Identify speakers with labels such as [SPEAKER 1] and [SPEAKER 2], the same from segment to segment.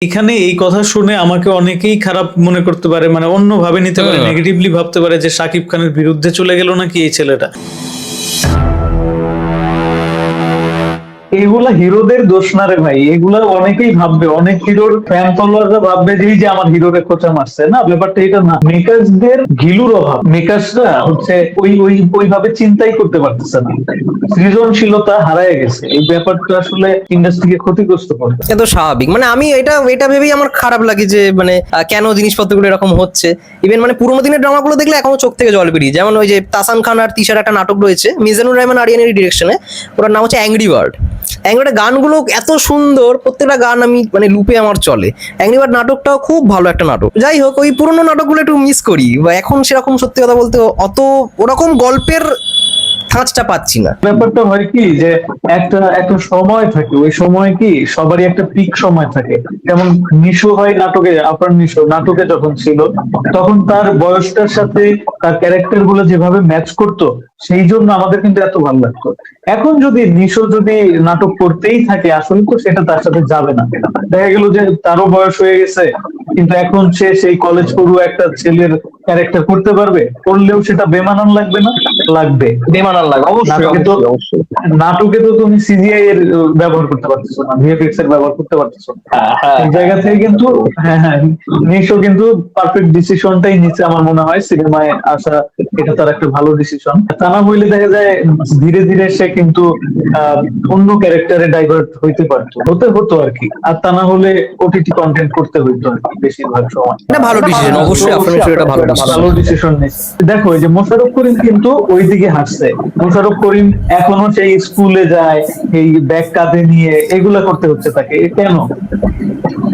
[SPEAKER 1] এখানে এই কথা শুনে আমাকে অনেকেই খারাপ মনে করতে পারে, মানে অন্যভাবে নিতে পারে, নেগেটিভলি ভাবতে পারে যে শাকিব খানের বিরুদ্ধে চলে গেল নাকি এই ছেলেটা। এগুলা হিরোদের দোষ না রে ভাই, এগুলা অনেকেই ভাববে, অনেক হিরোর ফ্যান ফলোয়াররা ভাববে যে এই যে আমার হিরোরে খোঁচা মারছে। না, ব্যাপারটা এটা না। মেকার্সদের ঘিলুর অভাব, মেকার্সরা হচ্ছে ওইভাবে চিন্তাই করতে পারতেছে না, সৃজনশীলতা হারায় গেছে। এই ব্যাপারটা আসলে ইন্ডাস্ট্রিকে ক্ষতিগ্রস্ত করবে।
[SPEAKER 2] এটা তো স্বাভাবিক, মানে আমি এটা এটা ভেবেই আমার খারাপ লাগে যে মানে কেন জিনিসপত্রগুলো এরকম হচ্ছে। ইভেন মানে পুরোনো দিনের ড্রামাগুলো দেখলে এখনো চোখ থেকে জল বেরিয়ে, যেমন ওই যে তাসান খান আর তিশার একটা নাটক রয়েছে মিজানুর রহমান আরিয়ানের ডিরেকশনে, ওটার নাম হচ্ছে অ্যাংরি বার্ড। অ্যাংরি বার্ডের গানগুলো এত সুন্দর, প্রত্যেকটা গান আমি মানে লুপে আমার চলে। অ্যাংরি বার্ড নাটকটাও খুব ভালো একটা নাটক। যাই হোক, ওই পুরোনো নাটকগুলো একটু মিস করি, বা এখন সেরকম সত্যি কথা বলতে অত ওরকম গল্পের ধাঁচটা পাচ্ছি না।
[SPEAKER 1] ব্যাপারটা হয় কি যে একটা একটা সময় থাকে, ওই সময় কি সবারই একটা পিক সময় থাকে। যেমন নিশো হয় নাটকে, আপনার নিশো নাটকে যখন ছিল তখন তার বয়সটার সাথে তার ক্যারেক্টার গুলো যেভাবে ম্যাচ করতো, সেই জন্য আমাদের কিন্তু এত ভালো লাগতো। এখন যদি নিশো যদি নাটক করতেই থাকে, আসলে তো সেটা তার সাথে যাবে না। দেখা গেল যে তারও বয়স হয়ে গেছে, কিন্তু এখন সে সেই কলেজ পড়ুয়া একটা ছেলের ক্যারেক্টার করতে পারবে, করলেও সেটা বেমানান লাগবে না? লাগবে,
[SPEAKER 2] বেমানান লাগে অবশ্যই,
[SPEAKER 1] নাটকে তো
[SPEAKER 2] অবশ্যই।
[SPEAKER 1] নাটকে তো তুমি সিজিআই এর ব্যবহার করতে পারতেছো না, ভিএফএক্স এর ব্যবহার করতে পারতেছো না। এই জায়গা থেকে কিন্তু হ্যাঁ হ্যাঁ, নিশো কিন্তু পারফেক্ট ডিসিশনটাই নিচ্ছে আমার মনে হয় সিনেমায় আসা। এটা তার একটা ভালো ডিসিশন। তা না হইলে দেখা যায় ধীরে ধীরে সে কিন্তু অন্য ক্যারেক্টারে ডাইভার্ট হইতে পারতো, হতো আর কি। আর তা না হলে ওটিটি কন্টেন্ট করতে হইতো আর কি বেশিরভাগ সময়।
[SPEAKER 2] এটা ভালো ডিসিশন, অবশ্যই আপনার এটা ভালো
[SPEAKER 1] ভালো ডিসিশন নিচ্ছে। দেখো এই যে মোশাররফ করিম কিন্তু ওইদিকে হাঁটছে। মোশাররফ করিম এখনো সেই স্কুলে যায়, এই ব্যাগ কাঁধে নিয়ে এগুলা করতে হচ্ছে তাকে। কেন?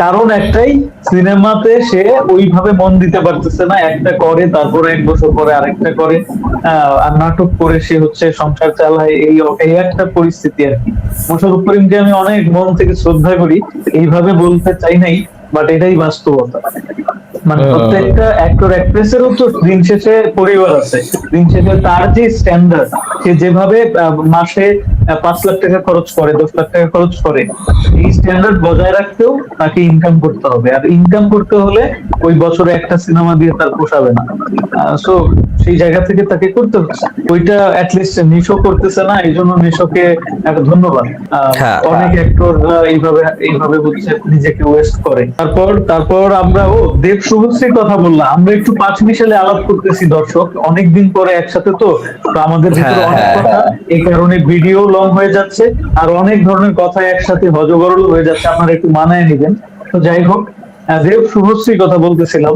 [SPEAKER 1] কারণ একটাই, সিনেমাতে সে ওইভাবে মন দিতে পারতেছে না। একটা করে, তারপরে 1 বছর পরে আরেকটা করে, আর নাটক করে সে হচ্ছে সংসার চালায়। এই একটা পরিস্থিতি আর কি। মোশাররফ করিমকে আমি অনেক মন থেকে শ্রদ্ধা করি, এইভাবে বলতে চাই নাই, বাট এটাই বাস্তবতা। মানে প্রত্যেকটা অ্যাক্টর অ্যাক্ট্রেসেরও তো দিন শেষে পরিবার আছে। দিন শেষে তার যে স্ট্যান্ডার্ড, সে যেভাবে মাসে 5 লাখ টাকা খরচ করে, 10 লাখ টাকা খরচ করে, এই স্ট্যান্ডার্ড বজায় রাখতেও তাকে ইনকাম করতে হবে। আর ইনকাম করতে হলে ওই বছরে একটা সিনেমা দিয়ে তার পোষাবে না। সো সেই জায়গা থেকে তাকে করতে হচ্ছে। ওইটা অ্যাটলিস্ট নিশো করতেছে না, এই জন্য নিশোকে একটা ধন্যবাদ। অনেক অ্যাক্টর এইভাবে এইভাবে হচ্ছে নিজেকে ওয়েস্ট করে। তারপর আমরা দেব শুভশ্রীর কথা বললাম, আমরা একটু 5 মিশালে আলাপ করতেছি দর্শক, অনেকদিন পরে একসাথে, তো আমাদের ভিতরে অনেক কথা, এই কারণে ভিডিও লং হয়ে যাচ্ছে, আর অনেক ধরনের কথা একসাথে হজগরল হয়ে যাচ্ছে, আপনারা একটু মানায় নেবেন। তো যাই হোক, দেব শুভশ্রী কথা বলতেছিলাম।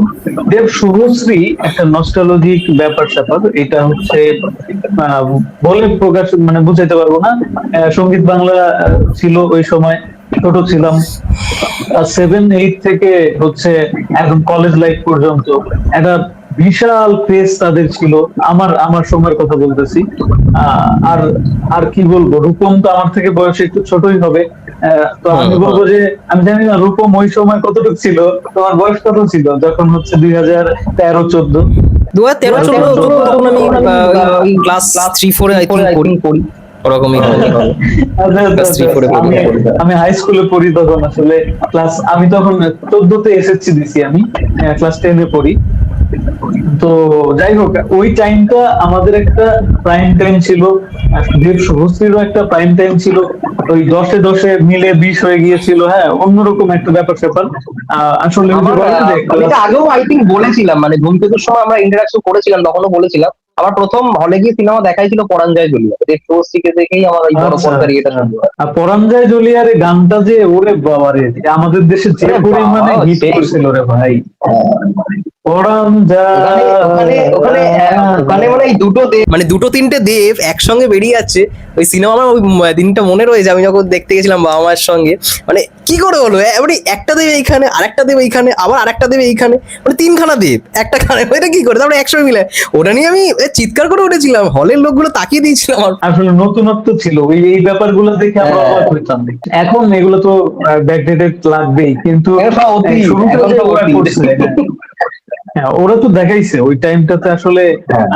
[SPEAKER 1] দেব শুভশ্রী একটা নস্টালজিক ব্যাপার স্যাপার। এটা হচ্ছে বলে প্রকাশ মানে বুঝাইতে পারবো না। সঙ্গীত বাংলা ছিল ওই সময়, ছোট ছিলাম। 7-8 থেকে হচ্ছে একদম কলেজ লাইফ পর্যন্ত একটা বিশাল ক্রেজ তাদের ছিল। আমার সময়ের কথা বলতেছি। আর আর কি বলবো, রূপম তো আমার থেকে বয়সে একটু ছোটই হবে। তো আমি বলবো যে আমি জানি না রূপম ওই সময় কতটুকু ছিল, তোমার বয়স কত ছিল যখন হচ্ছে 2013-14?
[SPEAKER 2] 2013-14 তখন আমি ক্লাস 3-4 আই থিংক পড়ি ওরকমই হবে।
[SPEAKER 1] আমি হাই স্কুলে পড়ি তখন, আসলে আমি তখন 14-তে এসএসসি দিছি, আমি ক্লাস 10-এ পড়ি। তো যাই হোক, ওই টাইমটা আমাদের একটা প্রাইম টাইম ছিল, দেব শুভশ্রীরও একটা প্রাইম টাইম ছিল। ওই 10-এ মিলে 20 হয়ে গিয়েছিল। হ্যাঁ, অন্যরকম একটা ব্যাপার স্যাপার। আসলে
[SPEAKER 3] আমি আগেও আই থিঙ্ক বলেছিলাম, মানে ধূমকেতুর সময় আমরা ইন্টারাকশন করেছিলাম, তখনও বলেছিলাম আমার প্রথম হলে গিয়ে সিনেমা দেখাই ছিল পরাঞ্জয় জলিয়া। দেব শুভশ্রীকে দেখেই আমার এই বড় পর্দার ইয়েটা শুরু হয়।
[SPEAKER 1] আর পরাঞ্জয় জলিয়ারে গানটা যে ওরে বাবারে, আমাদের দেশে যে পরিমাণে হিট করছিল রে ভাই।
[SPEAKER 2] মানে দুটো তিনটে দেব একসঙ্গে বেরিয়ে যাচ্ছে ওই সিনেমা। আমার ওই দিনটা মনে রয়েছে, আমি যখন দেখতে গেছিলাম বাবা মায়ের সঙ্গে। মানে কি করে হলো, মানে একটা দেব এইখানে, আরেকটা দেব এইখানে, আবার আরেকটা দেব এইখানে, মানে 3খানা দেব একটা খানে, এটা কি করে? তারপরে একসঙ্গে মিলে ওটা নিয়ে আমি চিৎকার করে উঠেছিলাম, হলের লোকগুলো তাকিয়ে দিয়েছিলাম।
[SPEAKER 1] আসলে নতুনত্ব ছিল এই ব্যাপারগুলো দেখে আমরা অবাক হইতাম। এখন এগুলো তো ব্যাকডেটেড লাগবেই, কিন্তু ওরা তো দেখাইছে ওই টাইমটাতে আসলে।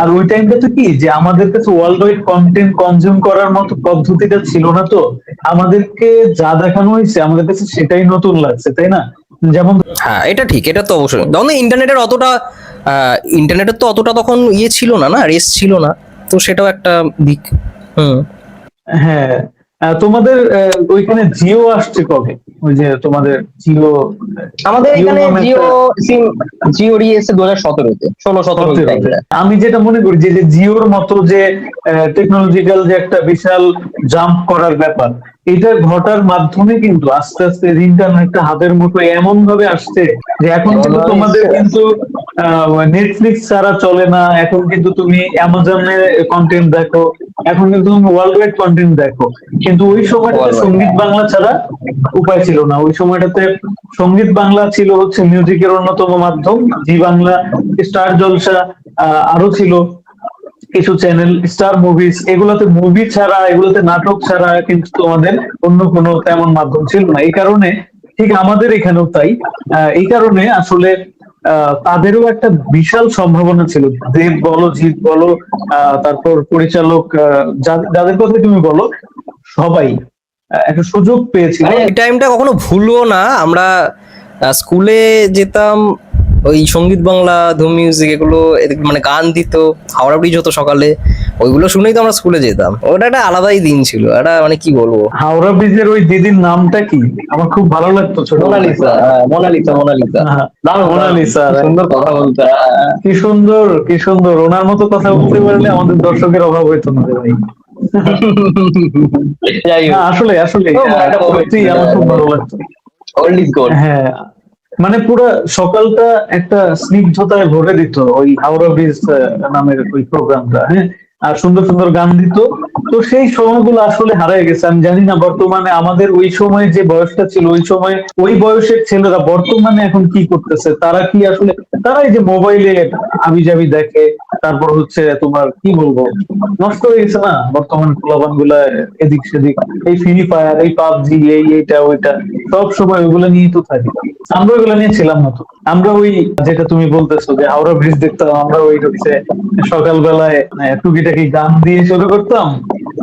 [SPEAKER 1] আর ওই টাইমটাতে কি যে আমাদের কাছে ওয়ার্ল্ড ওয়াইড কন্টেন্ট কনজিউম করার মতো পদ্ধতিটা ছিল না, তো আমাদেরকে যা দেখানো হয়েছে আমাদের কাছে সেটাই নতুন লাগছে, তাই না? যেমন
[SPEAKER 2] হ্যাঁ এটা ঠিক, এটা তো অবশ্যই। তখন ইন্টারনেটের তো অতটা তখন ইয়ে ছিল না, রেস ছিল না, তো সেটাও একটা দিক। হুম।
[SPEAKER 1] হ্যাঁ, তোমাদের ওইখানে জিও আসছে কবে? ওই যে তোমাদের জিও,
[SPEAKER 3] আমাদের
[SPEAKER 1] জিও
[SPEAKER 3] এখানে
[SPEAKER 1] নামে
[SPEAKER 3] জিও
[SPEAKER 1] একটা
[SPEAKER 3] সিম, জিও এসে 2017-তে, 16-17
[SPEAKER 1] সতেরোতে।
[SPEAKER 3] টাইমটা।
[SPEAKER 1] আমি যেটা মনে করি যে যে জিওর মতো যে টেকনোলজিক্যাল যে একটা বিশাল জাম্প করার ব্যাপার, এটা ঘটার মাধ্যমে কিন্তু আস্তে আস্তে ইন্টারনেটটা হাতের মুঠো এমন ভাবে আসছে যে এখন
[SPEAKER 3] এমন
[SPEAKER 1] কিন্তু
[SPEAKER 3] ভাবে
[SPEAKER 1] তোমাদের
[SPEAKER 3] এসছে।
[SPEAKER 1] কিন্তু নেটফ্লিক্স ছাড়া চলে না, এখন কিন্তু তুমি অ্যামাজনে কন্টেন্ট দেখো, এখন কিন্তু তুমি ওয়ার্ল্ড ওয়াইড কন্টেন্ট দেখো। কিন্তু ওই সময়টাতে
[SPEAKER 3] Worldwide,
[SPEAKER 1] সঙ্গীত
[SPEAKER 3] হ্যাঁ।
[SPEAKER 1] বাংলা ছাড়া উপায় ছিল না। ওই সময়টাতে সঙ্গীত বাংলা ছিল হচ্ছে মিউজিকের অন্যতম মাধ্যম, জি বাংলা, স্টার জলসা, আরো ছিল কিছু চ্যানেল, স্টার মুভিজ, এগুলোতে মুভি ছাড়া, এগুলোতে নাটক ছাড়া কিন্তু তোমাদের অন্য কোনো তেমন মাধ্যম ছিল না। এই কারণে ঠিক আমাদের এখানেও তাই। এই কারণে আসলে তাদেরও একটা বিশাল সম্ভাবনা ছিল, দেব বলো, জিৎ বলো, তারপর পরিচালক, যাদের কথা তুমি বলো, সবাই একটা সুযোগ পেয়েছিল।
[SPEAKER 2] মানে এই টাইমটা কখনো ভুলবো না। আমরা স্কুলে যেতাম, ওই সঙ্গীত বাংলা, ধুম মিউজিক, এগুলো মানে গান দিত, হাওড়া ব্রিজ হতো সকালে, ওইগুলো শুনেই তো আমরা স্কুলে যেতাম। ওটা একটা আলাদাই দিন ছিল, এটা মানে কি বলবো।
[SPEAKER 1] হাওড়া ব্রিজের ওই দিদির নামটা কি? আমার খুব ভালো লাগতো ছোট।
[SPEAKER 3] মোনালিসা, হ্যাঁ, মোনালিসা, মোনালিসা। দারুণ, দারুণ,
[SPEAKER 1] মোনালিসা,
[SPEAKER 3] কি সুন্দর কথা বলতে।
[SPEAKER 1] কি সুন্দর, কি সুন্দর! ওনার মতো কথা বলতে পারলে আমাদের দর্শকের অভাব হইতো না রে ভাই।
[SPEAKER 3] যাই
[SPEAKER 1] না
[SPEAKER 3] হোক,
[SPEAKER 1] আসলে আসলে
[SPEAKER 3] ও, একটা moment
[SPEAKER 1] সত্যি
[SPEAKER 3] ছিল,
[SPEAKER 1] আমার
[SPEAKER 3] হ্যাঁ,
[SPEAKER 1] খুব ভালো লাগতো।
[SPEAKER 3] old is gold।
[SPEAKER 1] হ্যাঁ, মানে পুরো সকালটা একটা স্নিগ্ধতায় ভরে দিত ওই হাওড়া ব্রিজ নামের ওই প্রোগ্রামটা। হ্যাঁ, আর সুন্দর সুন্দর গান দিত। তো সেই সময়গুলো আসলে হারিয়ে গেছে। আমি জানি না বর্তমানে আমাদের ওই সময় যে বয়সটা ছিল, ওই সময় ওই বয়সের ছেলেরা বর্তমানে এখন কি করতেছে, তারা কি আসলে, তারা এই যে মোবাইলে আবিজাবি দেখে, তারপর হচ্ছে তোমার কি বলবো, নষ্ট হয়ে গেছে না বর্তমান পোলাপান গুলা, এদিক সেদিক, এই ফ্রি ফায়ার, এই পাবজি, এই এইটা ওইটা, সব সময় ওইগুলো নিয়েই তো থাকি। আমরা ওইগুলো নিয়ে ছিলাম না তো। আমরা ওই যেটা তুমি বলতেছো যে হাওড়া ব্রিজ দেখতাম, আমরা ওই হচ্ছে সকালবেলায় টুকিটাকি গান দিয়ে শুরু করতাম,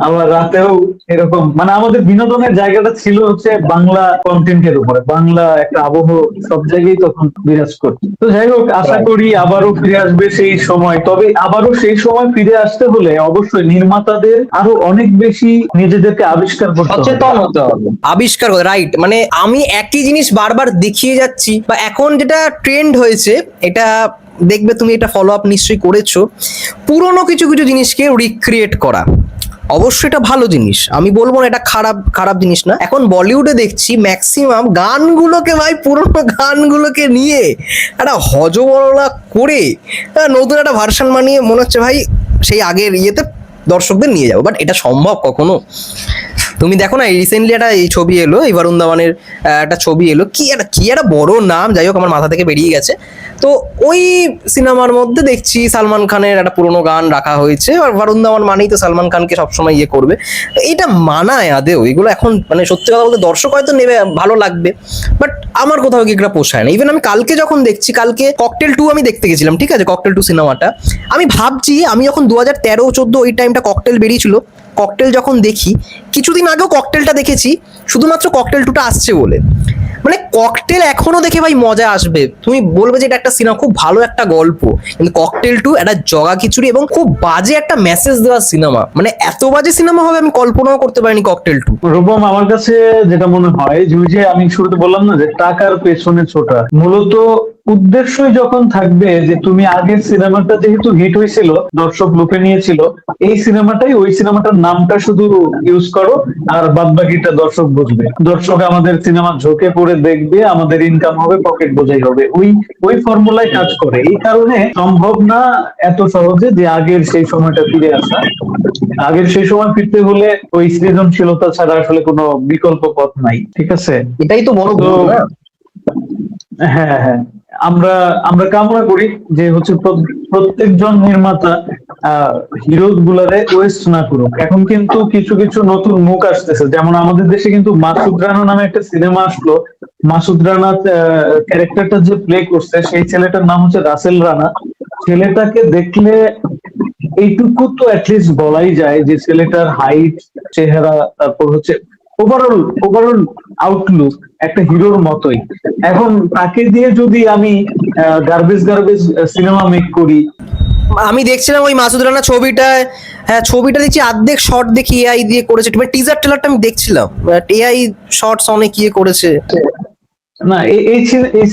[SPEAKER 1] আবার রাতেও এরকম, মানে আমাদের বিনোদনের জায়গাটা ছিল হচ্ছে বাংলা কন্টেন্টের উপরে, বাংলা একটা আবহ সব জায়গায় তখন বিরাজ করতো। তো যাই হোক, আশা
[SPEAKER 3] Right.
[SPEAKER 1] করি আবারও ফিরে আসবে সেই সময়। তবে আবারও সেই সময় ফিরে আসতে হলে অবশ্যই নির্মাতাদের আরো অনেক বেশি নিজেদেরকে আবিষ্কার করতে হবে।
[SPEAKER 3] সচেতন হতে হবে।
[SPEAKER 2] আবিষ্কার করে, রাইট। মানে আমি একই জিনিস বারবার দেখিয়ে যাচ্ছি, বা এখন যেটা ট্রেন্ড হয়েছে, এটা দেখবে তুমি, এটা ফলো আপ নিশ্চয়ই করেছো, পুরনো কিছু কিছু জিনিসকে রিক্রিয়েট করা। অবশ্যই এটা ভালো জিনিস, আমি বলবো না এটা খারাপ খারাপ জিনিস না। এখন বলিউডে দেখছি ম্যাক্সিমাম গানগুলোকে, ভাই পুরোনো গানগুলোকে নিয়ে একটা হজবরলা করে নতুন একটা ভার্সন বানিয়ে মনে হচ্ছে ভাই সেই আগের ইয়েতে দর্শকদের নিয়ে যাবো। বাট এটা সম্ভব কখনো? তুমি দেখো না, রিসেন্টলি একটা এই ছবি এলো, এই বরুণ ধাওয়ানের একটা ছবি এলো, কি একটা বড় নাম, যাই হোক আমার মাথা থেকে বেরিয়ে গেছে। তো ওই সিনেমার মধ্যে দেখছি সালমান খানের একটা পুরোনো গান রাখা হয়েছে, আর বরুণ ধাওয়ান মানেই তো সালমান খানকে সবসময় ইয়ে করবে। এইটা মানায় আদেও? এগুলো এখন মানে সত্যি কথা বলতে দর্শক হয়তো নেবে, ভালো লাগবে, বাট আমার কোথাও কি এটা পোষায় না। ইভেন আমি কালকে যখন দেখছি, কালকে ককটেল 2 আমি দেখতে গেছিলাম, ঠিক আছে, ককটেল 2 সিনেমাটা আমি ভাবছি, আমি যখন 2013-14 ওই টাইমটা ককটেল বেরিয়েছিল, ককটেল যখন দেখি, কিছুদিন আগেও ককটেলটা দেখেছি শুধুমাত্র ককটেল 2টা আসছে বলে। মানে ককটেল এখনো দেখে ভাই মজা আসবে, তুমি বলবে যে এটা একটা সিনেমা, খুব ভালো একটা গল্প, কিন্তু ককটেল 2 একটা জগা খিচুড়ি এবং খুব বাজে একটা মেসেজ দেওয়া সিনেমা। মানে এত বাজে সিনেমা হবে আমি কল্পনাও করতে পারিনি ককটেল 2।
[SPEAKER 1] রূপম, আমার কাছে যেটা মনে হয় যে ওই যে আমি শুরুতে বললাম না যে টাকার পেছনে ছোটা, মূলত উদ্দেশ্যই যখন থাকবে যে তুমি আগের সিনেমাটা যেহেতু হিট হয়েছিল, দর্শক লুপে নিয়েছিল, এই সিনেমাটাই, ওই সিনেমাটার নামটা শুধু ইউজ করো, আর বাদ বাকিটা দর্শক বুঝবে, দর্শক আমাদের সিনেমা ঝোঁকে পড়ে দেখবে, আমাদের ইনকাম হবে, পকেট বোঝাই হবে, ওই ওই ফর্মুলায় কাজ করে। এই কারণে সম্ভব না এত সহজে যে আগের সেই সময়টা ফিরে আসা। আগের সেই সময় ফিরতে হলে ওই সৃজনশীলতা ছাড়া আসলে কোনো বিকল্প পথ নাই। ঠিক আছে?
[SPEAKER 3] এটাই তো বড়
[SPEAKER 1] তো
[SPEAKER 3] ভুল না।
[SPEAKER 1] হ্যাঁ, হ্যাঁ, আমরা আমরা কামনা করি যে হচ্ছে প্রত্যেকজন নির্মাতা হিরো গুলারে ওয়েস্ট না করুক। এখন কিন্তু কিছু কিছু নতুন মুখ আসতেছে, যেমন আমাদের দেশে কিন্তু মাসুদ রানা নামে একটা সিনেমা আসলো। মাসুদ রানা ক্যারেক্টারটা যে প্লে করছে, সেই ছেলেটার নাম হচ্ছে রাসেল রানা। ছেলেটাকে দেখলে এইটুকু তো অ্যাটলিস্ট বলাই যায় যে ছেলেটার হাইট, চেহারা, তারপর হচ্ছে ওভারঅল আউটলুক একটা হিরোর মতোই। এখন তাকে দিয়ে যদি আমি গার্বেজ সিনেমা মেক করি,
[SPEAKER 2] আমি দেখছিলাম ওই মাসুদ রানা ছবিটায়, হ্যাঁ ছবিটা দেখছি অর্ধেক শর্ট দেখি এআই দিয়ে করেছে, টিজার ট্রেলারটা আমি দেখছিলাম, এআই শর্টস অনেক ইয়ে করেছে।
[SPEAKER 1] না এই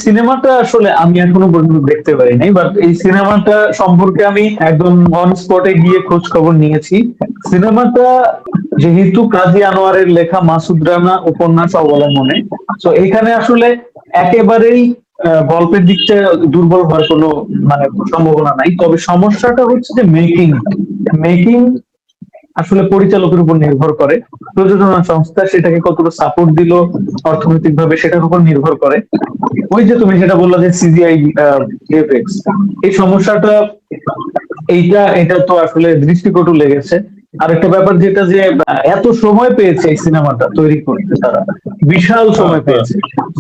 [SPEAKER 1] সিনেমাটা আসলে আমি এখনো পর্যন্ত দেখতে পারি নাই, বাট এই সিনেমাটা সম্পর্কে আমি একদম অন স্পটে গিয়ে খোঁজ খবর নিয়েছি। সিনেমাটা যেহেতু কাজী আনোয়ারের লেখা, মাসুদ রানা উপন্যাস অবলম্বনে, তো এখানে আসলে একেবারেই গল্পের দিকটা দুর্বল হওয়ার কোনো মানে সম্ভাবনা নাই। তবে সমস্যাটা হচ্ছে যে মেকিং আসলে পরিচালকের উপর নির্ভর করে, প্রযোজনা সংস্থা সেটাকে কতটা সাপোর্ট দিল অর্থনৈতিক ভাবে সেটার উপর নির্ভর করে। ওই যে তুমি যেটা বললা যে সিজিআই ভিএফএক্স, এই সমস্যাটা এটা তো আসলে দৃষ্টিকটু লেগেছে। আর একটা ব্যাপার যেটা যে এত সময় পেয়েছে এই সিনেমাটা তৈরি করতে, তারা বিশাল সময় পেয়েছে,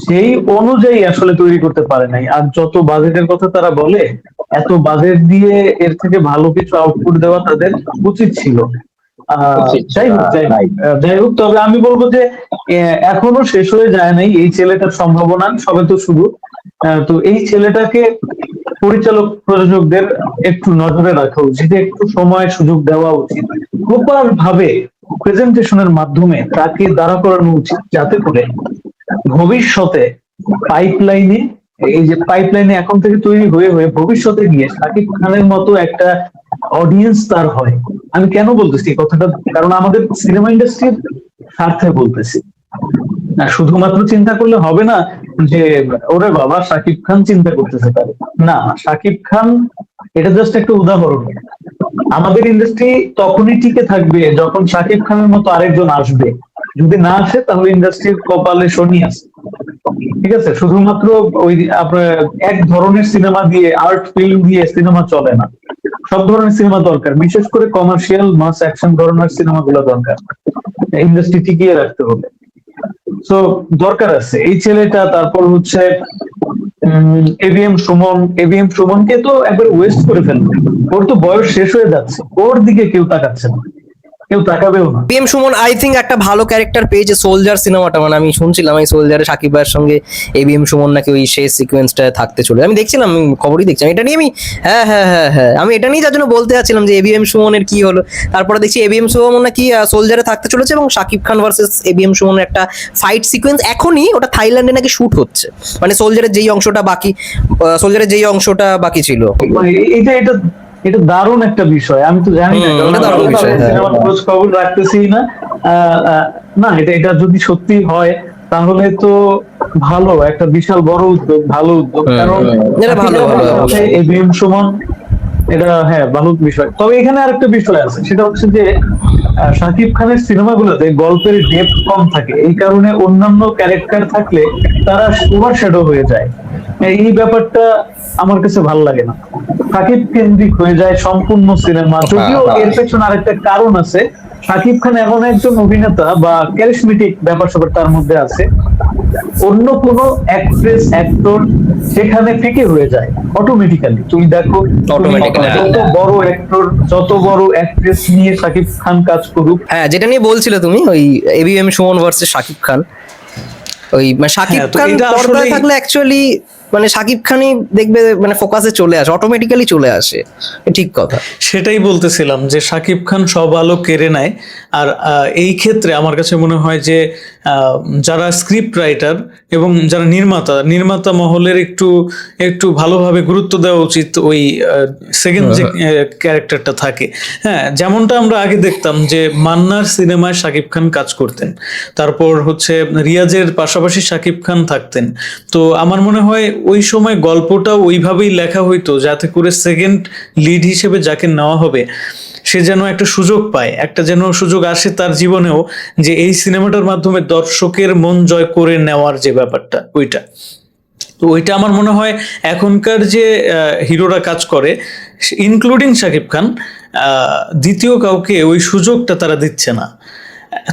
[SPEAKER 1] সেই অনুযায়ী আসলে তৈরি করতে পারে নাই। আর যত বাজেটের কথা তারা বলে, এত বাজেট দিয়ে এর থেকে ভালো কিছু আউটপুট দেওয়া তাদের উচিত ছিল। যাই হোক, তবে আমি বলবো যে এখনো শেষ হয়ে যায় নাই এই ছেলেটার সম্ভাবনা, সবে তো শুরু। তো এই ছেলেটাকে পরিচালক প্রযোজকদের একটু নজরে রাখা উচিত, একটু সময় সুযোগ দেওয়া উচিত, প্রপার ভাবে প্রেজেন্টেশনের মাধ্যমে তাকে দাঁড়া করানো উচিত, যাতে করে ভবিষ্যতে পাইপলাইনে, এই যে পাইপলাইনে এখন থেকে তৈরি হয়ে হয়ে ভবিষ্যতে গিয়ে শাকিব খানের মতো একটা অডিয়েন্স তার হয়। আমি কেন বলতেছি এই কথাটা, কারণ আমাদের সিনেমা ইন্ডাস্ট্রির স্বার্থে বলতেছি না। শুধুমাত্র চিন্তা করলে হবে না যে ওরে বাবা শাকিব খান চিন্তা করতেছে তারে, না, শাকিব খান এটা জাস্ট একটা উদাহরণ। আমাদের ইন্ডাস্ট্রি তখনই টিকে থাকবে যখন শাকিব খানের মতো আরেকজন আসবে। যদি না আসে তাহলে ইন্ডাস্ট্রির কপালে শনি আছে। ঠিক আছে, শুধুমাত্র ওই আপনার এক ধরনের সিনেমা দিয়ে, আর্ট ফিল্ম দিয়ে সিনেমা চলে না। সব ধরনের সিনেমা দরকার, বিশেষ করে কমার্শিয়াল মাস অ্যাকশন ধরনের সিনেমাগুলো দরকার ইন্ডাস্ট্রি টিকিয়ে রাখতে হবে। তো দরকার আছে এই ছেলেটা। তারপর হচ্ছে এবিএম সুমনকে তো একবার ওয়েস্ট করে ফেলবে। ওর তো বয়স শেষ হয়ে যাচ্ছে, ওর দিকে কেউ তাকাচ্ছে না, কেউ তাকাবেও না।
[SPEAKER 2] পিএম সুমন আই থিঙ্ক একটা ভালো ক্যারেক্টার পেয়েছে সোলজার সিনেমাটা, মানে আমি শুনছিলাম এই সোলজারে সাকিব ভাইয়ের সঙ্গে এবিএম সুমন নাকি ওই শেষ সিকোয়েন্সটা থাকতে চলে, আমি দেখছিলাম, আমি খবরই দেখছিলাম এটা নিয়ে। আমি হ্যাঁ আমি এটা নিয়ে যার জন্য বলতে যাচ্ছিলাম যে এবিএম সুমনের কি হলো। তারপরে দেখছি এবিএম সুমন নাকি সোলজারে থাকতে চলেছে, এবং সাকিব খান ভার্সেস এবিএম সুমনের একটা ফাইট সিকোয়েন্স এখনই ওটা থাইল্যান্ডে নাকি শুট হচ্ছে, মানে সোলজারের যেই অংশটা বাকি ছিল।
[SPEAKER 1] এটা এটা এটা দারুণ একটা বিষয়, আমি তো জানি না, সিনেমার খোঁজ খবর রাখতেছি না। না, এটা যদি সত্যি হয় তাহলে তো ভালো, একটা বিশাল বড় উদ্যোগ, ভালো উদ্যোগ। কারণ এবিএম সুমন এটা, হ্যাঁ, ভালো বিষয়। তবে এখানে আরেকটা বিষয় আছে, সেটা হচ্ছে যে শাকিব খানের সিনেমাগুলোতে গল্পের ডেপথ কম থাকে, এই কারণে অন্যান্য ক্যারেক্টার থাকলে তারা ওভারশ্যাডো হয়ে যায়। এই ব্যাপারটা আমার কাছে ভালো লাগে না, শাকিব কেন্দ্রিক হয়ে যায় সম্পূর্ণ সিনেমা। যদিও এর পেছনে আরেকটা কারণ আছে, শাকিব খান এমন একজন অভিনেতা বা ক্যারিসমেটিক ব্যাপার স্যাপার তার মধ্যে আছে, অন্য কোনো অ্যাক্ট্রেস অ্যাক্টর সেখানে ফিকে হয়ে যায় অটোমেটিক্যালি। তুমি দেখো, যত বড় অ্যাক্টর, যত বড় অ্যাক্ট্রেস নিয়ে শাকিব খান কাজ করুক,
[SPEAKER 2] হ্যাঁ যেটা নিয়ে বলছিলে তুমি ওই এবিএম সুমন ভার্সেস শাকিব খান, ওই মানে শাকিব খান পর্দায় থাকলে অ্যাকচুয়ালি মানে শাকিব খানই দেখবে মানে ফোকাসে চলে আসে, অটোমেটিক্যালি চলে আসে। ঠিক কথা,
[SPEAKER 4] সেটাই বলতেছিলাম যে শাকিব খান সব আলো কেড়ে নেয়। আর এই ক্ষেত্রে আমার কাছে মনে হয় যে যারা স্ক্রিপ্ট রাইটার এবং যারা নির্মাতা মহলের একটু ভালোভাবে গুরুত্ব দেওয়া উচিত ওই সেকেন্ড যে ক্যারেক্টারটা থাকে। হ্যাঁ, যেমনটা আমরা আগে দেখতাম যে মান্নার সিনেমায় শাকিব খান কাজ করতেন, তারপর হচ্ছে রিয়াজের পাশাপাশি শাকিব খান থাকতেন। তো আমার মনে হয় ওই সময় গল্পটাও ওইভাবেই লেখা হইতো, যাতে করে সেকেন্ড লিড হিসেবে যাকে নেওয়া হবে সে যেন একটা সুযোগ পায়, একটা যেন সুযোগ আসে তার জীবনেও, যে এই সিনেমাটার মাধ্যমে দর্শকের মন জয় করে নেওয়ার যে ব্যাপারটা, তো ওইটা আমার মনে হয় এখনকার যে হিরোরা কাজ করে, ইনক্লুডিং শাকিব খান, দ্বিতীয় কাউকে ওই সুযোগটা তারা দিচ্ছে না।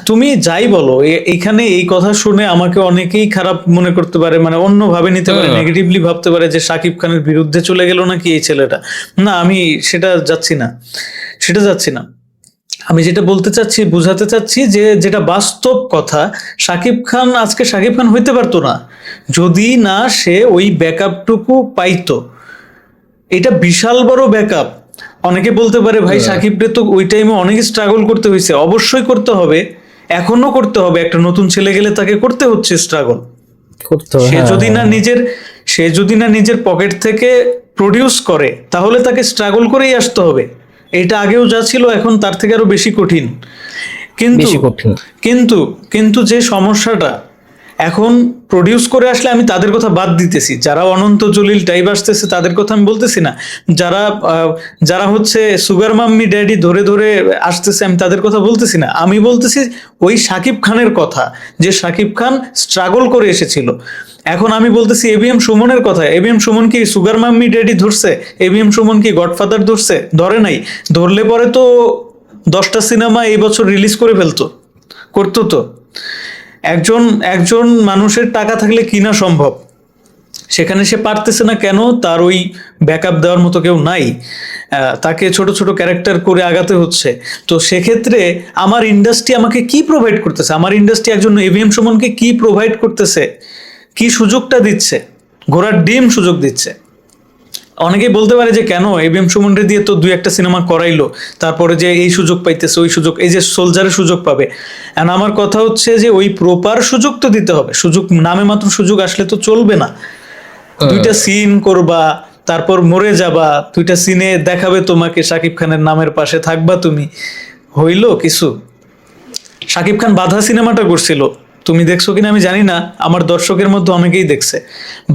[SPEAKER 4] তুমি যাই বলো, এখানে এই কথা শুনে আমাকে অনেকেই খারাপ মনে করতে পারে, মানে অন্যভাবে নিতে পারে, নেগেটিভলি ভাবতে পারে যে শাকিব খানের বিরুদ্ধে চলে গেল নাকি এই ছেলেটা। না, আমি সেটা যাচ্ছি না। আমি যেটা বলতে চাচ্ছি, বোঝাতে চাচ্ছি যে যেটা বাস্তব কথা, শাকিব খান আজকে শাকিব খান হইতে পারতো না যদি না সে ওই ব্যাকআপটুকু পাইতো। এটা বিশাল বড় ব্যাকআপ। অনেকে বলতে পারে ভাই সাকিবরে তো ওই টাইমে অনেক স্ট্রাগল করতে হয়েছে। অবশ্যই করতে হবে, এখনো করতে হবে। একটা নতুন ছেলে গেলে তাকে করতে হচ্ছে স্ট্রাগল। সে যদি না নিজের পকেট থেকে প্রডিউস করে তাহলে তাকে স্ট্রাগল করেই আসতে হবে। এটা আগেও যা ছিল এখন তার থেকে আরো বেশি কঠিন। কিন্তু কিন্তু কিন্তু যে সমস্যাটা, এখন প্রডিউস করে আসলে আমি তাদের কথা বাদ দিতেছি, যারা অনন্ত জলিল টাইপ আসতেছে তাদের কথা আমি বলতেছি না, যারা হচ্ছে সুগার মাম্মি ড্যাডি ধরে ধরে আসতেছে আমি তাদের কথা বলতেছি না। আমি বলতেছি ওই শাকিব খানের কথা, যে শাকিব খান স্ট্রাগল করে এসেছিল। এখন আমি বলতেছি এবিএম সুমনের কথা। এবিএম সুমন কি সুগার মাম্মি ড্যাডি ধরছে? এবিএম সুমন কি গডফাদার ধরছে? ধরে নাই। ধরলে পরে তো 10টা সিনেমা এই বছর রিলিজ করে করতো তো। একজন মানুষের টাকা থাকলে কিনা সম্ভব, সেখানে সে পারতেছে না কেন? তার ওই ব্যাকআপ দেওয়ার মতো কেউ নাই, তাকে ছোট ছোট ক্যারেক্টার করে আগাতে হচ্ছে। তো সেক্ষেত্রে আমার ইন্ডাস্ট্রি আমাকে কি প্রোভাইড করতেছে? আমার ইন্ডাস্ট্রি একজন এভিএম সুমনকে কি প্রোভাইড করতেছে? কি সুযোগটা দিচ্ছে? ঘোড়ার ডিম সুযোগ দিচ্ছে। অনেকেই বলতে পারে যে কেন এবিএম সুমনরে দিয়ে তো 2-1টা সিনেমা করাইলো, তারপরে যে এই সুযোগ পাইতেছে, ওই সুযোগ, এই যে সোলজারের সুযোগ পাবে। এন্ড আমার কথা হচ্ছে যে ওই প্রপার সুযোগ তো দিতে হবে। সুযোগ নামে মাত্র সুযোগ আসলে তো চলবে না। 2টা সিন করবা, তারপর মরে যাবা, 2টা সিনে দেখাবে তোমাকে শাকিব খানের নামের পাশে থাকবা তুমি, হইলো কিছু? শাকিব খান বাধা সিনেমাটা করছিল, তুমি দেখছো কিনা আমি জানি না, আমার দর্শকের মধ্যে অনেকেই দেখছে।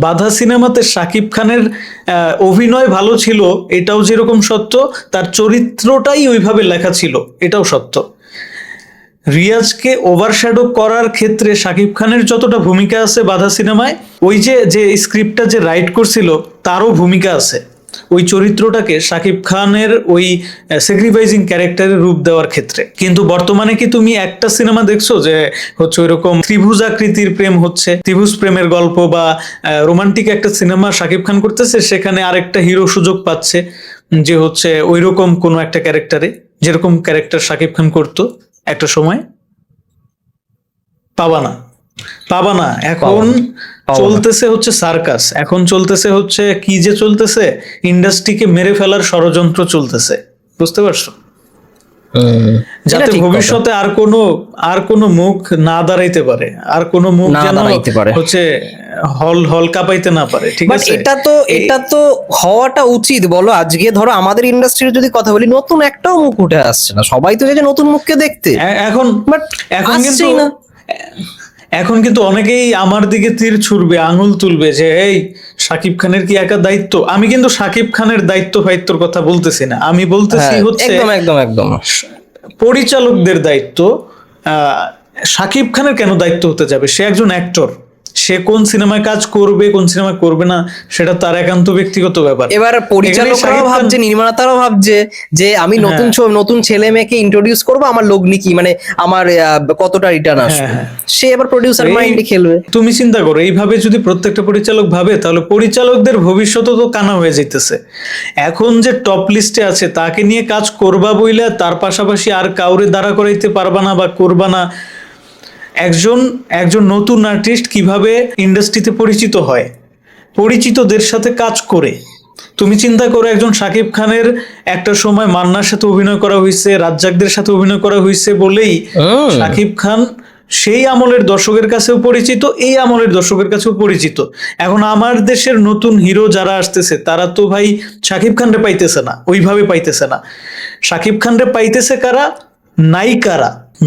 [SPEAKER 4] বাধা সিনেমাতে শাকিব খানের অভিনয় ভালো ছিল, এটাও যেরকম সত্য, তার চরিত্রটাই ওইভাবে লেখা ছিল, এটাও সত্য। রিয়াজকে ওভারশ্যাডো করার ক্ষেত্রে শাকিব খানের যতটা ভূমিকা আছে বাধা সিনেমায়, ওই যে স্ক্রিপ্টটা যে রাইট করছিল তারও ভূমিকা আছে। ওই চরিত্রটাকে শাকিব খানের ওই স্যাক্রিফাইসিং ক্যারেক্টারের রূপ দেওয়ার ক্ষেত্রে। কিন্তু বর্তমানে কি তুমি একটা সিনেমা দেখছো যে হচ্ছে ওইরকম ত্রিভুজ আকৃতির প্রেম হচ্ছে, ত্রিভুজ প্রেমের গল্প বা রোমান্টিক একটা সিনেমা শাকিব খান করতেছে, সেখানে আরেকটা হিরো সুযোগ পাচ্ছে যে হচ্ছে ওইরকম কোনো একটা ক্যারেক্টারে, যেরকম ক্যারেক্টার শাকিব খান করতো একটা সময়? পাবা না। এখন চলতেছে হচ্ছে সার্কাস, এখন চলতেছে হচ্ছে কি যে চলতেছে, ইন্ডাস্ট্রিকে মেরে ফেলার ষড়যন্ত্র চলতেছে, বুঝতে পারছো? যাতে ভবিষ্যতে আর কোনো মুখ না দাঁড়াইতে পারে, আর কোনো মুখ যেন হচ্ছে হল কাঁপাইতে না পারে। ঠিক আছে,
[SPEAKER 2] এটা তো হওয়াটা উচিত। বলো আজকে ধরো আমাদের ইন্ডাস্ট্রির যদি কথা বলি, নতুন একটাও মুখ উঠে আসছে না। সবাই তো যে নতুন মুখকে দেখতে
[SPEAKER 4] এখন কিন্তু অনেকেই আমার দিকে তীর ছুড়বে, আঙুল তুলবে যে এই শাকিব খানের কি একা দায়িত্ব? আমি কিন্তু শাকিব খানের দায়িত্ব ফায়িত্বর কথা বলতেছি না, আমি বলতেছি হচ্ছে
[SPEAKER 2] একদম
[SPEAKER 4] পরিচালকদের দায়িত্ব। শাকিব খানের কেন দায়িত্ব হতে যাবে? সে একজন অ্যাক্টর, সে কোন সিনেমায় কাজ করবে কোন সিনেমায় করবে না সেটা তার একান্ত ব্যক্তিগত ব্যাপার।
[SPEAKER 2] এবার পরিচালকরাও ভাবছে, নির্মাতারাও ভাবছে যে আমি নতুন ছেলে মেয়েকে ইন্ট্রোডিউস করবো, আমার লগ্নি কি, মানে আমার কতটা রিটার্ন আসবে, সে এবার প্রডিউসার মাইন্ডে খেলবে।
[SPEAKER 4] তুমি চিন্তা করো, এইভাবে যদি প্রত্যেকটা পরিচালক ভাবে তাহলে পরিচালকদের ভবিষ্যৎ তো কানা হয়ে যাইতেছে। এখন যে টপ লিস্টে আছে তাকে নিয়ে কাজ করবা বইলে তার পাশাপাশি আর কাউরে দাঁড়া করাইতে পারবা না বা করবা না। একজন নতুন আর্টিস্ট কিভাবে ইন্ডাস্ট্রিতে পরিচিত হয়? পরিচিতদের সাথে কাজ করে। তুমি চিন্তা করো, একজন শাকিব খানের একটা সময় মান্নার সাথে অভিনয় করা হয়েছে, রাজ্জাকদের সাথে অভিনয় করা হয়েছে বলেই শাকিব খান সেই আমলের দর্শকের কাছেও পরিচিত, এই আমলের দর্শকের কাছেও পরিচিত। এখন আমার দেশের নতুন হিরো যারা আসতেছে তারা তো ভাই শাকিব খানরে পাইতেছে না, ওইভাবে পাইতেছে না। শাকিব খানরে পাইতেছে কারা?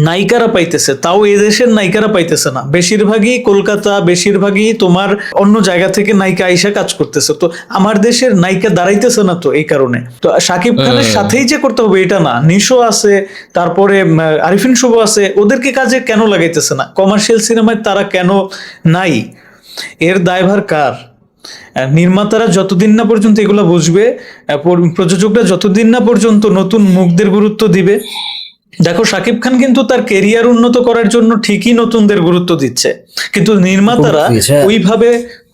[SPEAKER 4] নায়িকারা পাইতেছে, তাও এদেশের নায়িকারা পাইতেছে না। বেশিরভাগই কলকাতা, বেশিরভাগই তোমার অন্য জায়গা থেকে নায়িকা আইসা কাজ করতেছে। তো আমার দেশের নায়িকা দাঁড়াইতেছে না, তো এই কারণে তো শাকিব খানের সাথেই যে করতে হবে এটা না। নিশো আছে, তারপরে আরিফিন শুভ আছে, ওদেরকে কাজে কেন লাগাইতেছে না? কমার্শিয়াল সিনেমায় তারা কেন নাই? এর দায়ভার কার? নির্মাতারা যতদিন না পর্যন্ত এগুলো বুঝবে, প্রযোজকরা যতদিন না পর্যন্ত নতুন মুখদের গুরুত্ব দিবে। দেখো শাকিব খান কিন্তু তার কেরিয়ার উন্নত করার জন্য ঠিকই নতুনদের গুরুত্ব দিচ্ছে, কিন্তু নির্মাতারা ওইভাবে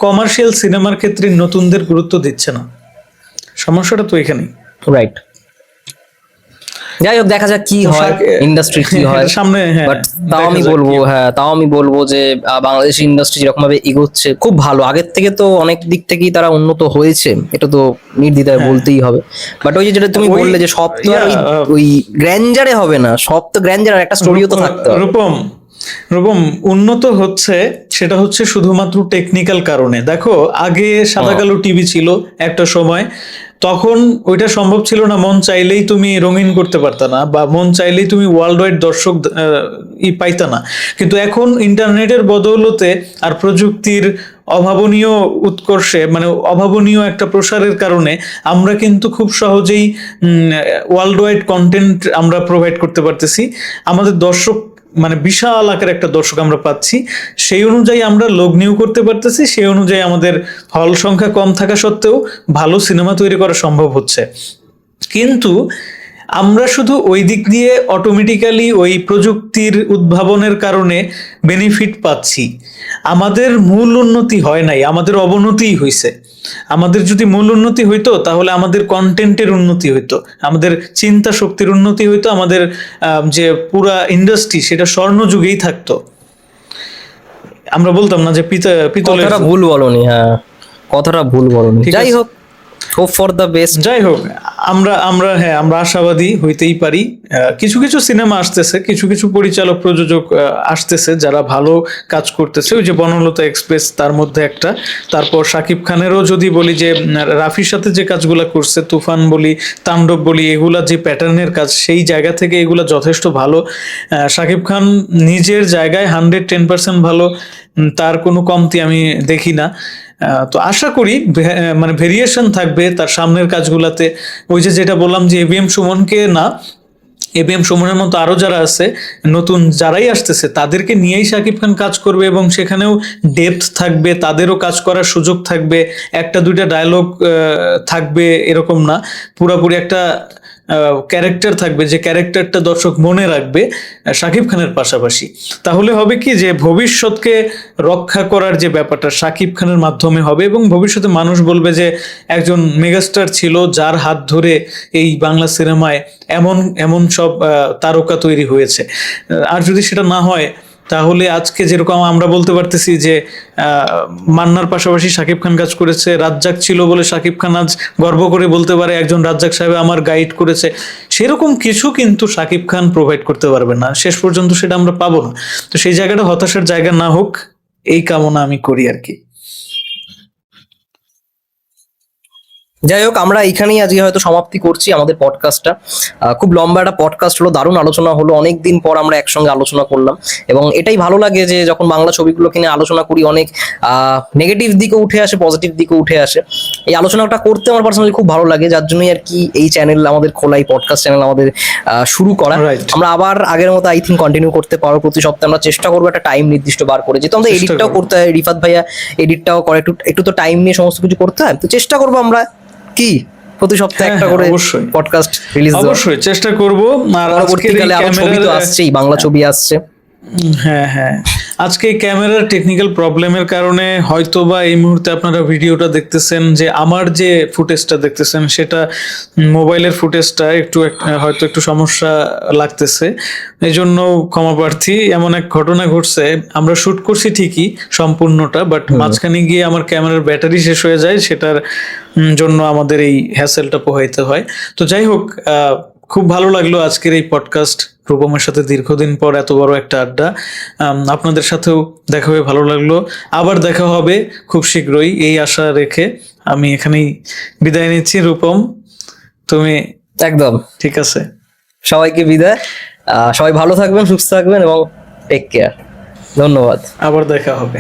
[SPEAKER 4] কমার্শিয়াল সিনেমার ক্ষেত্রে নতুনদের গুরুত্ব দিচ্ছে না। সমস্যাটা তো এখানেই।
[SPEAKER 2] রাইট। যাই হোক দেখা যাক কি হয়, ইন্ডাস্ট্রি কি হয়
[SPEAKER 4] সামনে। হ্যাঁ,
[SPEAKER 2] বাট তাও আমি বলবো, তাও আমি বলবো যে বাংলাদেশ ইন্ডাস্ট্রি যেরকম ভাবে এগোচ্ছে খুব ভালো, আগের থেকে তো অনেক দিক থেকেই তারা উন্নত হয়েছে, এটা তো নির্দ্বিধায় বলতেই হবে। বাট ওই যে যেটা তুমি বললে যে সব তো আর ওই গ্র্যান্ডারে হবে না, সব তো গ্র্যান্ডার, একটা স্টোরিও তো থাকতে হবে।
[SPEAKER 4] রূপম উন্নত হচ্ছে, সেটা হচ্ছে শুধুমাত্র টেকনিক্যাল কারণে। দেখো আগে সাদা কালো টিভি ছিল একটা সময়, তখন ওইটা সম্ভব ছিল না, মন চাইলেই তুমি রঙিন করতে পারতা না, বা মন চাইলেই তুমি ওয়ার্ল্ড ওয়াইড দর্শক পাইতা না। কিন্তু এখন ইন্টারনেটের বদৌলতে আর প্রযুক্তির অভাবনীয় উৎকর্ষে, মানে অভাবনীয় একটা প্রসারের কারণে আমরা কিন্তু খুব সহজেই ওয়ার্ল্ড ওয়াইড কন্টেন্ট আমরা প্রোভাইড করতে পারতেছি। আমাদের দর্শক মানে বিশাল আকার একটা দর্শক আমরা পাচ্ছি, সেই অনুযায়ী আমরা লগ্নিও করতে পারতেছি, সেই অনুযায়ী আমাদের হল সংখ্যা কম থাকা সত্ত্বেও ভালো সিনেমা তৈরি করা সম্ভব হচ্ছে। কিন্তু আমরা শুধু ওই দিক দিয়ে অটোমেটিক্যালি ওই প্রযুক্তির উদ্ভাবনের কারণে বেনিফিট পাচ্ছি, আমাদের মূল উন্নতি হয় নাই, আমাদের অবনতিই হয়েছে। আমাদের যদি মূল উন্নতি হইতো তাহলে আমাদের কন্টেন্টের উন্নতি হইতো, আমাদের চিন্তা শক্তির উন্নতি হইতো, আমাদের যে পুরা ইন্ডাস্ট্রি সেটা স্বর্ণযুগেই থাকতো। আমরা বলতাম না যে পিতলের।
[SPEAKER 2] কথাটা ভুল বলনি, হ্যাঁ কথাটা ভুল বলনি। যাই হোক, হোপ ফর দ্য বেস্ট।
[SPEAKER 4] যাই হোক, আমরা আশাবাদী হইতেই পারি। কিছু কিছু সিনেমা আসতেছে, কিছু কিছু পরিচালক প্রযোজক আসতেছে যারা ভালো কাজ করতেছে। ওই যে বনলতা এক্সপ্রেস তার মধ্যে একটা, তারপর শাকিব খানেরও যদি বলি যে রাফির সাথে যে কাজগুলা করছে, তুফান বলি, তাণ্ডব বলি, এগুলা যে প্যাটার্নের কাজ, সেই জায়গা থেকে এগুলা যথেষ্ট ভালো। শাকিব খান নিজের জায়গায় 110% ভালো, তার কোনো কমতি আমি দেখি না। তো আশা করি মানে ভেরিয়েশন থাকবে তার সামনের কাজগুলাতে। ওই যে যেটা বললাম যে এবিএম সুমনকে না, এবিএম সুমনের মতো আরো যারা আছে নতুন যারাই আসতেছে তাদেরকে নিয়েই শাকিব খান কাজ করবে, এবং সেখানেও ডেপথ থাকবে, তাদেরও কাজ করার সুযোগ থাকবে। একটা দুইটা ডায়লগ থাকবে এরকম না, পুরোপুরি একটা ক্যারেক্টার থাকবে, যে ক্যারেক্টারটা দর্শক মনে রাখবে শাকিব খানের পাশাপাশি। তাহলে হবে কি যে ভবিষ্যৎকে রক্ষা করার যে ব্যাপারটা শাকিব খানের মাধ্যমে হবে, এবং ভবিষ্যতে মানুষ বলবে যে একজন মেগাস্টার ছিল যার হাত ধরে এই বাংলা সিনেমায় এমন এমন সব তারকা তৈরি হয়েছে। আর যদি সেটা না হয় তাহলে আজকে যেরকম আমরা বলতে পারতেছি যে মান্নার পাশাপাশি শাকিব খান কাজ করেছে, রাজ্জাক ছিল বলে শাকিব খান আজ গর্ব করে বলতে পারে একজন রাজ্জাক সাহেব আমার গাইড করেছে, সেরকম কিছু কিন্তু শাকিব খান প্রোভাইড করতে পারবে না, শেষ পর্যন্ত সেটা আমরা পাবো না। তো সেই জায়গাটা হতাশার জায়গা না হোক, এই কামনা আমি করি আর কি।
[SPEAKER 2] যাই হোক, আমরা এখানেই আজকে হয়তো সমাপ্তি করছি আমাদের পডকাস্টটা। খুব লম্বা একটা পডকাস্ট হলো, দারুণ আলোচনা হলো, অনেকদিন পর আমরা একসঙ্গে আলোচনা করলাম, এবং এটাই ভালো লাগে যে যখন বাংলা ছবিগুলোকে নিয়ে আলোচনা করি অনেক নেগেটিভ দিকে উঠে আসে, পজিটিভ দিকে উঠে আসে। এই আলোচনাটা করতে আমার পার্সোনালি খুব ভালো লাগে, যার জন্যই আর কি এই চ্যানেল আমাদের খোলা, এই পডকাস্ট চ্যানেল আমাদের শুরু করা। আমরা আবার আগের মতো আই থিঙ্ক কন্টিনিউ করতে পারবো, প্রতি সপ্তাহে আমরা চেষ্টা করবো একটা টাইম নির্দিষ্ট বার করে, যেহেতু আমাদের এডিটটাও করতে হয়, রিফাত ভাইয়া এডিটটাও করে, একটু তো টাইম নিয়ে সমস্ত কিছু করতে হয়, তো চেষ্টা করবো আমরা কি প্রতি সপ্তাহে একটা করে পডকাস্ট রিলিজ দেওয়ার।
[SPEAKER 4] অবশ্যই চেষ্টা করব। আর
[SPEAKER 2] পরবর্তীকালে আরো ছবি তো আসছেই, বাংলা ছবি আসছে।
[SPEAKER 4] হ্যাঁ, আজকে ক্যামেরার টেকনিক্যাল প্রবলেমের কারণে হয়তোবা এই মুহূর্তে আপনারা ভিডিওটা দেখতেছেন, যে আমার যে ফুটেজটা দেখতেছেন সেটা মোবাইলের ফুটেজটা হয়তো একটু সমস্যা লাগতেছে, এই জন্য ক্ষমা প্রার্থী। এমন এক ঘটনা ঘটছে, আমরা শুট করছি ঠিকই সম্পূর্ণটা, বাট মাঝখানে গিয়ে আমার ক্যামেরার ব্যাটারি শেষ হয়ে যায়, সেটার জন্য আমাদের এই হ্যাসেলটা পোহাইতে হয়। তো যাই হোক, খুব ভালো লাগলো আজকের এই পডকাস্ট, রূপমের সাথে দীর্ঘদিন পর এত বড় একটা আড্ডা। আপনাদের সাথেও দেখা হয়ে ভালো লাগলো, আবার দেখা হবে খুব শীঘ্রই, এই আশা রেখে আমি এখানেই বিদায় নিচ্ছি। রূপম, তুমি
[SPEAKER 2] একদম
[SPEAKER 4] ঠিক আছে,
[SPEAKER 2] সবাইকে বিদায়, সবাই ভালো থাকবেন, সুস্থ থাকবেন এবং টেক কেয়ার। ধন্যবাদ,
[SPEAKER 4] আবার দেখা হবে।